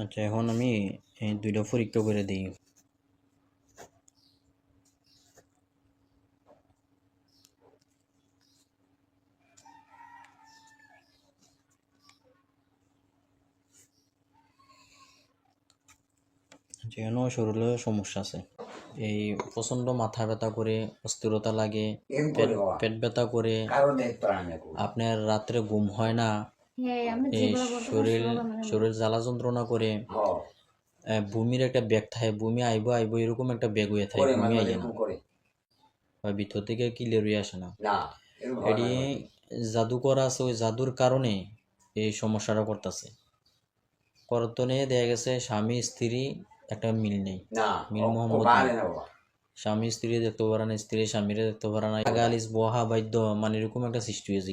আচ্ছা, এখন আমি এই দুইটা পরীক্ষা করে দিই। যেখানেও শরীরে সমস্যা আছে, এই প্রচণ্ড মাথা ব্যথা করে, অস্থিরতা লাগে, পেট ব্যথা করে, আপনার রাত্রে ঘুম হয় না, এই শরীর জ্বালা যন্ত্রণা করে, বমির একটা ব্যাগ থাকে, বমি আইব আইব এরকম একটা ব্যাগ হয়ে থাকে, বমি আইয়ে না বা ভিতর থেকে ক্লিয়ার হয়ে আসে না। এটি জাদু করা আছে, ওই জাদুর কারণে এই সমস্যাটা করতেছে। করতনে দেখা গেছে স্বামী স্ত্রী একটা মিল নেই, মিল মোহাম্মদ নেই। স্বামী স্ত্রী দেখতে পারে না, স্ত্রী স্বামীরে দেখতে পারে না, গালিস বহা বাধ্য, মানে এরকম একটা সৃষ্টি হয়েছে।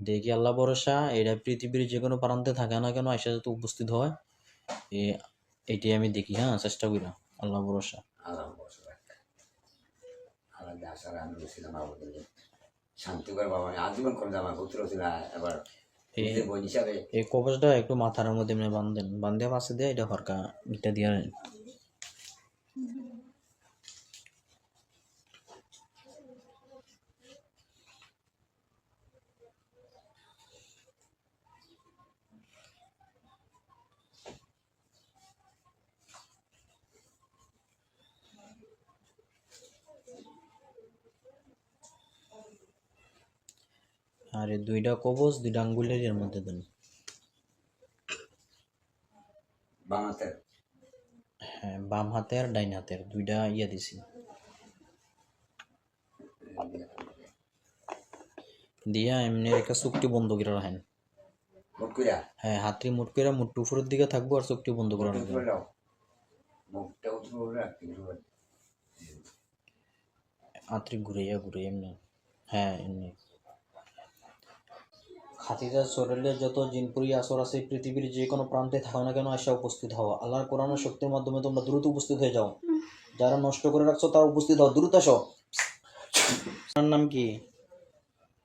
দেখি আল্লাহ ভরসা, এটা পৃথিবীর যে কোনো প্রান্তে থাকে না কেন আইসা যাতে উপস্থিত হয়, এটাই আমি দেখি। হ্যাঁ, চেষ্টা করি, আল্লাহ ভরসা। এই কবচটা একটু মাথার মধ্যে বান্ধে পাশে দিয়ে এটা হরকা ইটা দিয়ে আর এই দুইটা কবচ দুইটা আঙ্গুলের এর মধ্যে দেন। হ্যাঁ, বাম হাতের ডাইন হাতের দুইটা ইয়া দিছি, দিয়া এমনি একটা চোখটি বন্ধ করে রাখেন। হ্যাঁ, হাতটি মুট করে, মুটটা উপরের দিকে থাকবো আর চোখটি বন্ধ করে রাখবেন। হাতটি ঘুরাইয়া ঘুরে এমনি। হ্যাঁ, এমনি। খাতিজার শরীরে যত জিনপুরি আসর আছে, পৃথিবীর যে কোনো প্রান্তে থাকো না কেন আসা উপস্থিত হও। আল্লাহর কোরআনের শক্তির মাধ্যমে তোমরা দ্রুত উপস্থিত হয়ে যাও। যারা নষ্ট করে রাখছো তারা উপস্থিত হও, দ্রুত আসো। আপনার নাম কি?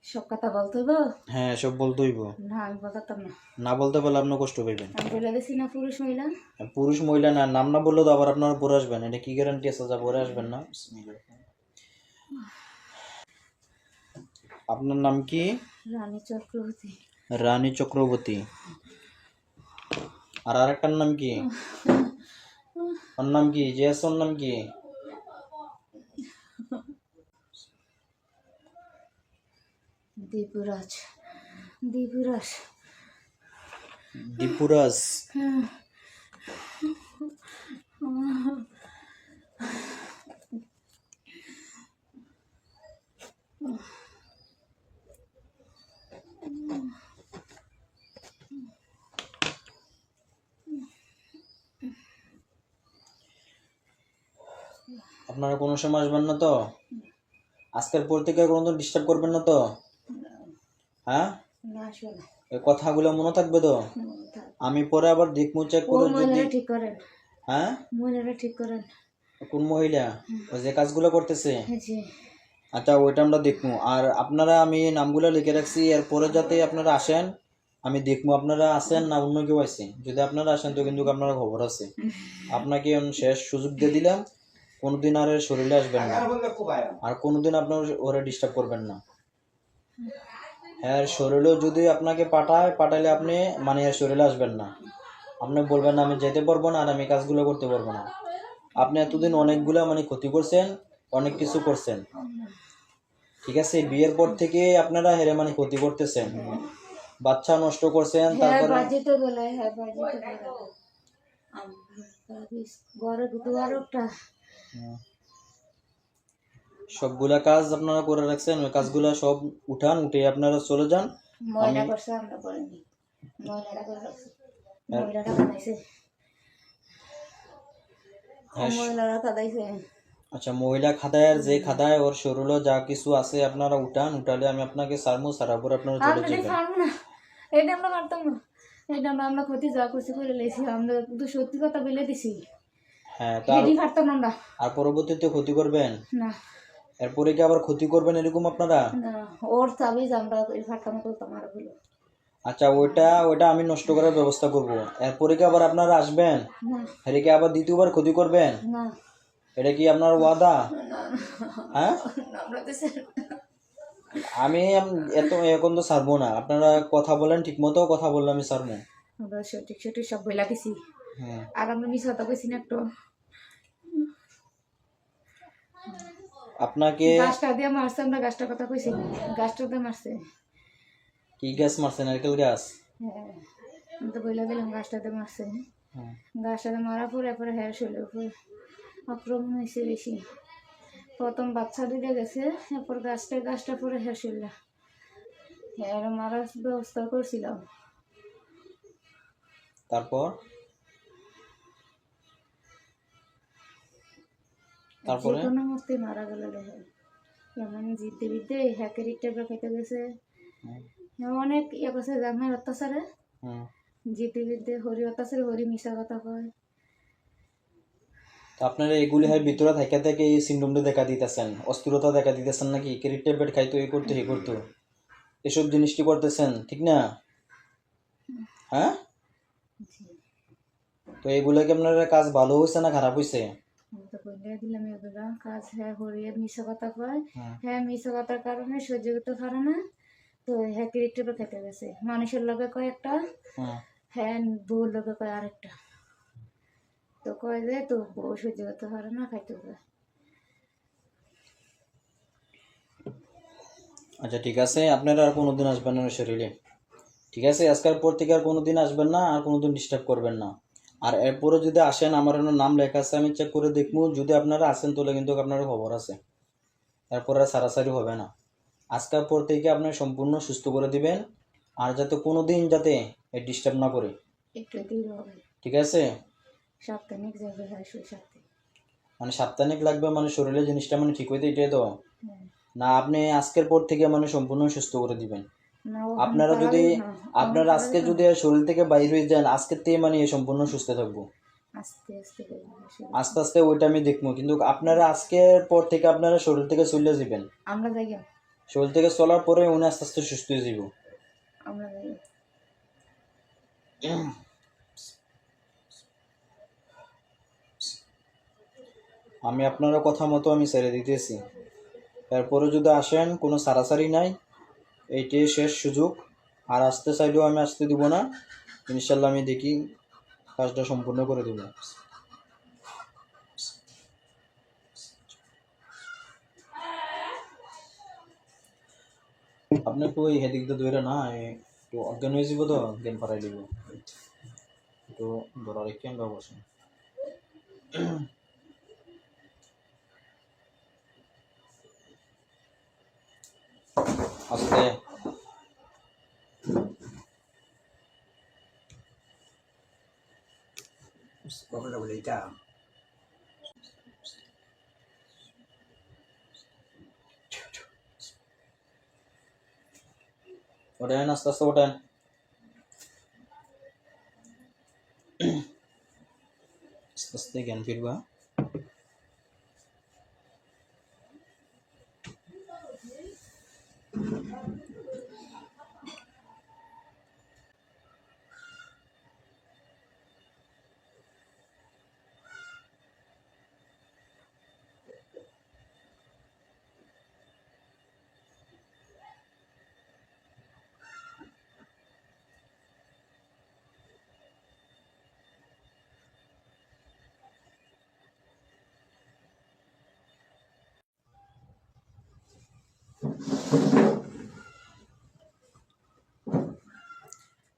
সব কথা বলতে হইব? হ্যাঁ, সব বলতে হইব। না, আমি বলতাম না। না বলতে পারলে আপনি কষ্ট পাইবেন। আমি বলে দিছি না পুরুষ মহিলা। পুরুষ মহিলা না, নাম না বললে তো আবার আপনারা পরে আসবেন, এটা কি গ্যারান্টি আছে যা পরে আসবেন না? আপনার নাম কি? রানী চক্রবর্তী। রানী চক্রবর্তী। আর আরেকটার নাম কি? ওর নাম কি? ওর নাম কি? দীপুরাজ। দীপুরাজ। দীপুরাজ। আপনারা কোনো সময় আসবেন না তো? আজকের পর থেকে কোনো ডিস্টার্ব করবেন না তো? হ্যাঁ, এই কথাগুলো মনে থাকবে তো? আমি পরে আবার দেখবো, চেক করে যদি ঠিক করেন। হ্যাঁ, মহিলাটা ঠিক করেন। কোন মহিলা ওই যে কাজগুলো করতেছে? আচ্ছা, ওইটা আমরা দেখবো। আর আপনারা, আমি নামগুলো লিখে রাখছি, এরপরে যাতে আপনারা আসেন আমি দেখবো আপনারা আসেন না অন্য কেউ আছে। যদি আপনারা আসেন তো কিন্তু আপনারা খবর আছে। আপনাকে শেষ সুযোগ দিয়ে দিলাম, কোনোদিন আর শরীরে আসবেন না, আর কোনোদিন আপনার ওরা ডিস্টার্ব করবেন না। হ্যাঁ, শরীরেও যদি আপনাকে পাঠাইলে আপনি মানে এর শরীরে আসবেন না। আপনি বলবেন না আমি যেতে পারবো না আর আমি কাজগুলো করতে পারবো না। আপনি এতদিন অনেকগুলা মানে ক্ষতি করছেন, অনেক কিছু করছেন, ঠিক আছে? বিয়ের পর থেকে আপনারা হেরে মানে ক্ষতি করতেছেন, বাচ্চা নষ্ট করছেন, তারপরে সবগুলা কাজ আপনারা করে রাখছেন, ওই কাজগুলা সব উঠান, উঠে আপনারা চলে যান। আচ্ছা, মহিলা খাদায় আর যে খাদায় ওর শরীরে যা কিছু আছে আপনারা উঠান, উঠালে আমি আপনাকে সারমু, সারার পর আপনারা চলে যাবেন। এটা আমরা পারতাম না, এটা আমরা ক্ষতি যা করছি করে লেছি, আমরা তো সত্যি কথা বলে দিছি। হ্যাঁ, পারতাম আমরা। আর পরবর্তীতে ক্ষতি করবেন না, এরপরে কি আবার ক্ষতি করবেন এরকম আপনারা? না, ওর চাবি আমরা এই ফাটানো করতাম আর বলো। আচ্ছা, ওইটা আমি নষ্ট করার ব্যবস্থা করব। এরপরে কি আবার আপনারা আসবেন? না এটা কি আবার দ্বিতীয়বার ক্ষতি করবেন? না এটা কি আপনার ওয়াদা? না হ্যাঁ, আমরা তো স্যার আমি এখন তো ছাড়বো না। আপনারা কথা বলেন, ঠিক মতো কথা বললে আমি ছাড়বো। আমরা সঠিক সঠিক সব বইলা দিছি হ্যাঁ, আর আমরা মিস কথা কইছি না একটু আপনাকে গাছটা দিয়ে মারছে আমরা গাছটার কথা কইছি না গাছটা দিয়ে মারছে কি গ্যাস মারছে? নারকেল গ্যাস? হ্যাঁ আমি তো বইলা দিলাম গাছটা দিয়ে মারছে হ্যাঁ। গাছটা দিয়ে মারার পরে পরে হ্যাঁ শরীরের উপর আক্রমণ হয়েছে বেশি প্রথম বাচ্চা দিতে গেছে এরপর গাছটা পরে হ্যাঁ শরীরে হ্যাঁ মারার ব্যবস্থা করছিলাম তারপর তারপরে যে কোনো মস্তি মারা গেল দেখে যেমন জিদ্দে বিদ্যে হ্যাকের ট্যাবলেট খেতে গেছে হুম, অনেক ইয়ে করছে জামাই অত্যাচারে হুম। জিদ্দে বিদ্যে হরি অত্যাচারে হরি মিশা কথা কয় তো আপনারা এগুলি হয় ভিতরে থাকা থেকে এই সিন্ড্রোমটা দেখা দিতেছেন, অস্থিরতা দেখা দিতেছেন নাকি? ক্রেডিট ট্যাবলেট খাইতো, এই করতো, এই করতো, এসব জিনিস কি করতেছেন? ঠিক না? হ্যাঁ, তো এগুলো কি আপনার কাজ ভালো হয়েছে না খারাপ হয়েছে? আমি তো কইলে দিলাম এগুলা কাজ হ্যাঁ হরিয়ে মিশা কথা কয় হুম, হ্যাঁ মিশা কথার কারণে সহ্য করতে পারে না তো হ্যাঁ ক্রিকেট খেতে গেছে মানুষের লগে কয় একটা হুম। হ্যাঁ বউর লগে কয় আরেকটা তো কয় যে তো বউ সহ্য করতে পারে না খাইতে যায় আচ্ছা, ঠিক আছে, আপনারা আর কোনোদিন আসবেন না শরীরে। ঠিক আছে, আজকের পর থেকে আর কোনোদিন আসবেন না, আর কোনোদিন ডিস্টার্ব করবেন না। আর এরপরে যদি আসেন, আমার এখানে নাম লেখা আছে, আমি চেক করে দেখবো। যদি আপনারা আসেন তাহলে কিন্তু আপনার খবর আছে, এরপর আর সারাসারি হবে না। আজকের পর থেকে আপনি সম্পূর্ণ সুস্থ করে দিবেন, আর যাতে কোনোদিন যাতে ডিস্টার্ব না করে। একটু দূর হবে ঠিক আছে? সাপ্তাহিক যাবে হ্যাঁ সাপ্তাহিক মানে সাপ্তাহিক লাগবে, মানে শরীরের জিনিসটা মানে ঠিক হইতে, এটাই তো হ্যাঁ না? আপনি আজকের পর থেকে মানে সম্পূর্ণ সুস্থ করে দিবেন। না আপনারা যদি আপনারা আজকে যদি শরীর থেকে বাইরে হয়ে যান, আজকের থেকে মানে সম্পূর্ণ সুস্থ থাকবো। আস্তে আস্তে করবো, আস্তে আস্তে ওইটা আমি দেখবো, কিন্তু আপনারা আজকের পর থেকে আপনারা শরীর থেকে চলে যাবেন। আমরা যাই শরীর থেকে চলার পরে উনি আস্তে আস্তে সুস্থ হয়ে যাব। আমরা যাই আমি আপনারা কথা মতো আমি ছেড়ে দিতেছি। তারপরে যদি আসেন, কোনো সারাসারি নাই, এইটাই শেষ সুযোগ। আর আসতে চাইলেও আমি আসতে দিব না। ইনশাল্লাহ আমি দেখি কাজটা সম্পূর্ণ করে দেব। আপনি একটু ওই হেদিক দিয়ে ধরে না, একটু অজ্ঞান হয়ে যাব তো, জ্ঞান পাড়াই দিব। একটু ধরা রেখে আমরা বসেন। আস্তে। কথাটা বলে এটা ওঠেন, আস্তে আস্তে ওঠেন। আস্তে আস্তে জ্ঞান ফিরবা।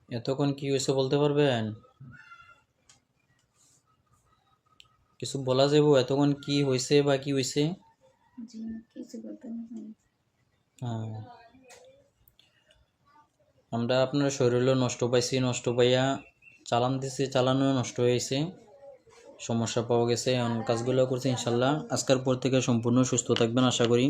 এতক্ষণ কি হয়েছে বলতে পারবেন? কিছু বলা যাবো এতক্ষণ কি হয়েছে বা কি হয়েছে? জি কিছু বলতে না হ্যাঁ, আমরা আপনার শরীরও নষ্ট পাইছি, নষ্ট পাইয়া চালান দিছি, চালানো নষ্ট হয়েছে, সমস্যা পাওয়া গেছে। এখন কাজগুলো করছি, ইনশাল্লাহ আজকের পর থেকে সম্পূর্ণ সুস্থ থাকবেন আশা করি।